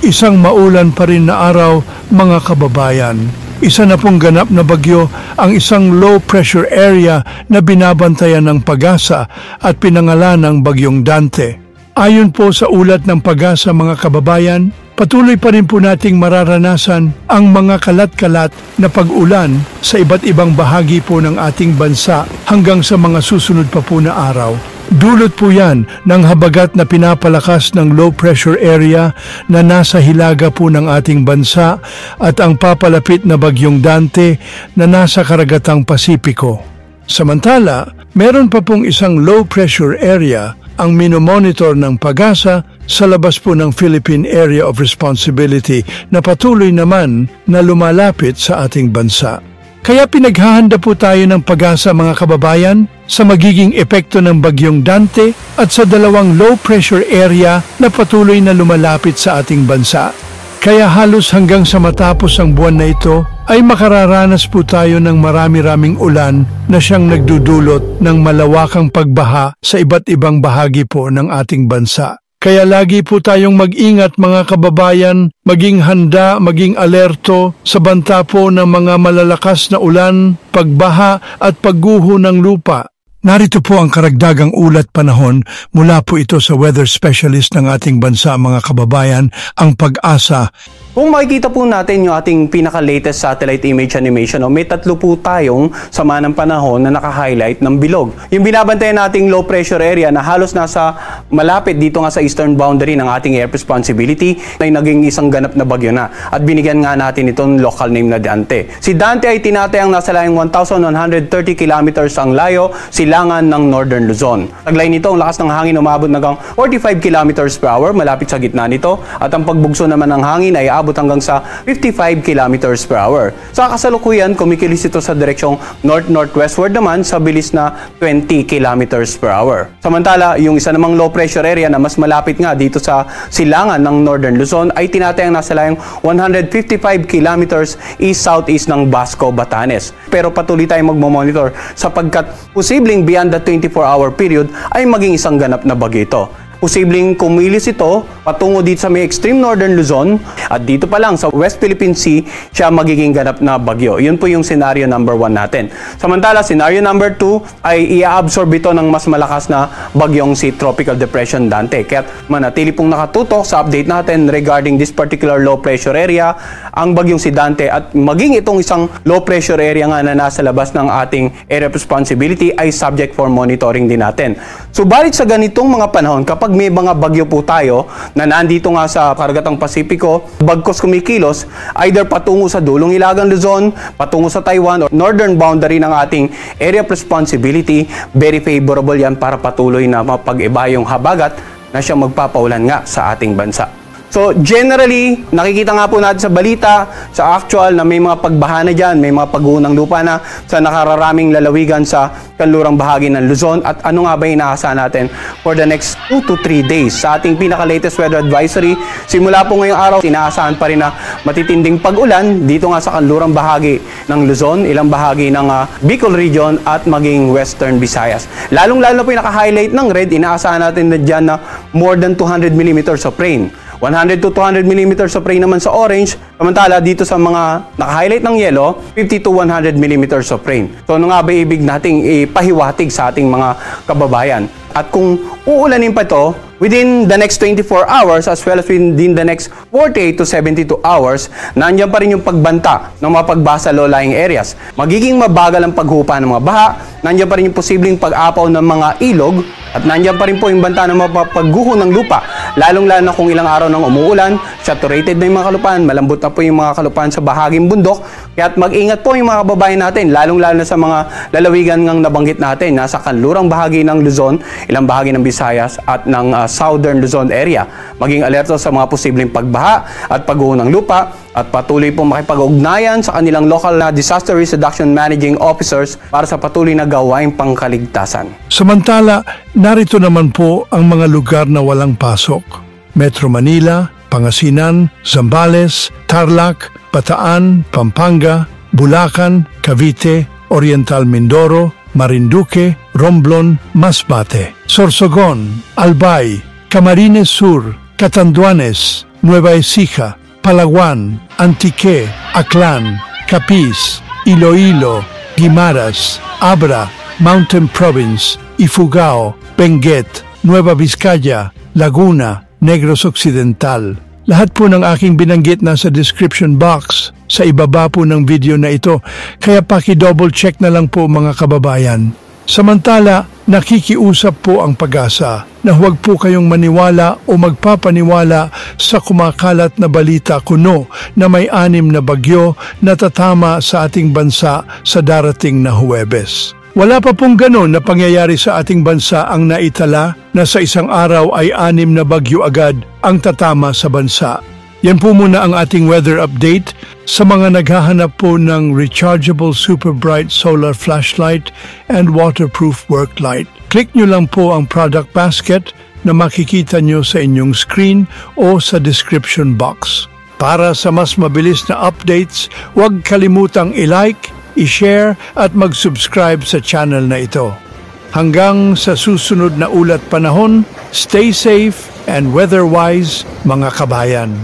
Isang maulan pa rin na araw, mga kababayan. Isa na pong ganap na bagyo ang isang low pressure area na binabantayan ng Pag-asa at pinangalan ng Bagyong Dante. Ayon po sa ulat ng Pag-asa, mga kababayan, patuloy pa rin po nating mararanasan ang mga kalat-kalat na pag-ulan sa iba't ibang bahagi po ng ating bansa hanggang sa mga susunod pa po na araw. Dulot po yan ng habagat na pinapalakas ng low pressure area na nasa hilaga po ng ating bansa at ang papalapit na Bagyong Dante na nasa karagatang Pasipiko. Samantala, meron pa pong isang low pressure area ang minomonitor ng Pag-asa sa labas po ng Philippine Area of Responsibility na patuloy naman na lumalapit sa ating bansa. Kaya pinaghahanda po tayo ng Pag-asa, mga kababayan, sa magiging epekto ng Bagyong Dante at sa dalawang low pressure area na patuloy na lumalapit sa ating bansa. Kaya halos hanggang sa matapos ang buwan na ito ay makararanas po tayo ng marami-raming ulan na siyang nagdudulot ng malawakang pagbaha sa iba't ibang bahagi po ng ating bansa. Kaya lagi po tayong mag-ingat, mga kababayan, maging handa, maging alerto sa banta po ng mga malalakas na ulan, pagbaha at pagguho ng lupa. Narito po ang karagdagang ulat panahon mula po ito sa weather specialist ng ating bansa, mga kababayan, ang Pag-asa. Kung makikita po natin yung ating pinaka-latest satellite image animation, may tatlo po tayong sama ng panahon na naka-highlight ng bilog. Yung binabantayan nating low pressure area na halos nasa malapit dito nga sa eastern boundary ng ating air responsibility ay naging isang ganap na bagyo na. At binigyan nga natin itong local name na Dante. Si Dante ay tinatayang nasa layong 1,130 kilometers ang layo, silangan ng Northern Luzon. Taglay nito, ang lakas ng hangin umabot hanggang 45 kilometers per hour malapit sa gitna nito. At ang pagbugso naman ng hangin ay hanggang sa 55 kilometers per hour. Sa kasalukuyan, kumikilos ito sa direksyong north-northwestward naman sa bilis na 20 kilometers per hour. Samantala, yung isa namang low pressure area na mas malapit nga dito sa silangan ng Northern Luzon ay tinatayang nasa layong 155 kilometers east-southeast ng Basco, Batanes. Pero patuloy tayong magmamonitor sapagkat posibleng beyond the 24-hour period ay maging isang ganap na bagyo ito. Posibleng kumilos ito patungo dito sa may extreme northern Luzon at dito pa lang sa West Philippine Sea siya magiging ganap na bagyo. Yun po yung scenario number 1 natin. Samantala, scenario number 2 ay i-absorb ito ng mas malakas na bagyong si Tropical Depression Dante. Kaya manatili pong nakatutok sa update natin regarding this particular low pressure area, ang bagyong si Dante at maging itong isang low pressure area nga na nasa labas ng ating area of responsibility ay subject for monitoring din natin. Subalit sa ganitong mga panahon, kapag may mga bagyo po tayo na nandito nga sa karagatang Pasipiko, bagkos kumikilos, either patungo sa dulong Ilagan Luzon, patungo sa Taiwan, o northern boundary ng ating area of responsibility, very favorable yan para patuloy na mapag-iba yung habagat na siya magpapaulan nga sa ating bansa. So generally, nakikita nga po natin sa balita, sa actual na may mga pagbaha na dyan, may mga pagguho ng lupa na sa nakararaming lalawigan sa kanlurang bahagi ng Luzon. At ano nga ba inaasahan natin for the next 2 to 3 days? Sa ating pinaka-latest weather advisory, simula po ngayong araw, inaasahan pa rin na matitinding pag-ulan dito nga sa kanlurang bahagi ng Luzon, ilang bahagi ng Bicol region at maging Western Visayas. Lalong-lalo po yung naka-highlight ng red, inaasahan natin na dyan na more than 200 millimeters of rain. 100 to 200 millimeters of rain naman sa orange. Samantala dito sa mga naka-highlight ng yellow, 50 to 100 millimeters of rain. So ano nga ba ibig nating ipahiwatig sa ating mga kababayan? At kung uulanin pa ito, within the next 24 hours as well as within the next 48 to 72 hours, nandiyan pa rin yung pagbanta ng mga pagbasa low-lying areas. Magiging mabagal ang paghupa ng mga baha, nandiyan pa rin yung posibleng pag-apaw ng mga ilog, at nandiyan pa rin po yung banta ng mga pagguho ng lupa, lalong-lalo na kung ilang araw nang umuulan, saturated na yung mga kalupaan, malambot na po yung mga kalupaan sa bahaging bundok. Kaya mag-ingat po yung mga kababayan natin, lalong-lalo na sa mga lalawigan ngang nabanggit natin, nasa kanlurang bahagi ng Luzon, ilang bahagi ng Visayas at ng Southern Luzon area. Maging alerto sa mga posibleng pagbaha at pagguho ng lupa at patuloy po makipag-ugnayan sa kanilang local na disaster risk reduction managing officers para sa patuloy na gawaing pangkaligtasan. Samantala, narito naman po ang mga lugar na walang pasok. Metro Manila, Pangasinan, Zambales, Tarlac, Bataan, Pampanga, Bulacan, Cavite, Oriental Mindoro, Marinduque, Romblon, Masbate, Sorsogon, Albay, Camarines Sur, Catanduanes, Nueva Ecija, Palawan, Antique, Aklan, Capiz, Iloilo, Guimaras, Abra, Mountain Province, Ifugao, Benguet, Nueva Vizcaya, Laguna, Negros Occidental. Lahat po ng aking binanggit nasa description box sa ibaba po ng video na ito, kaya paki-double check na lang po mga kababayan. Samantala, nakikiusap po ang Pag-asa na huwag po kayong maniwala o magpapaniwala sa kumakalat na balita kuno na may 6 na bagyo na tatama sa ating bansa sa darating na Huwebes. Wala pa pong ganon na pangyayari sa ating bansa ang naitala na sa isang araw ay 6 na bagyo agad ang tatama sa bansa. Yan po muna ang ating weather update. Sa mga naghahanap po ng rechargeable super bright solar flashlight and waterproof work light, click nyo lang po ang product basket na makikita nyo sa inyong screen o sa description box. Para sa mas mabilis na updates, huwag kalimutang i-like, i-share at mag-subscribe sa channel na ito. Hanggang sa susunod na ulat panahon, stay safe and weather-wise mga kabayan.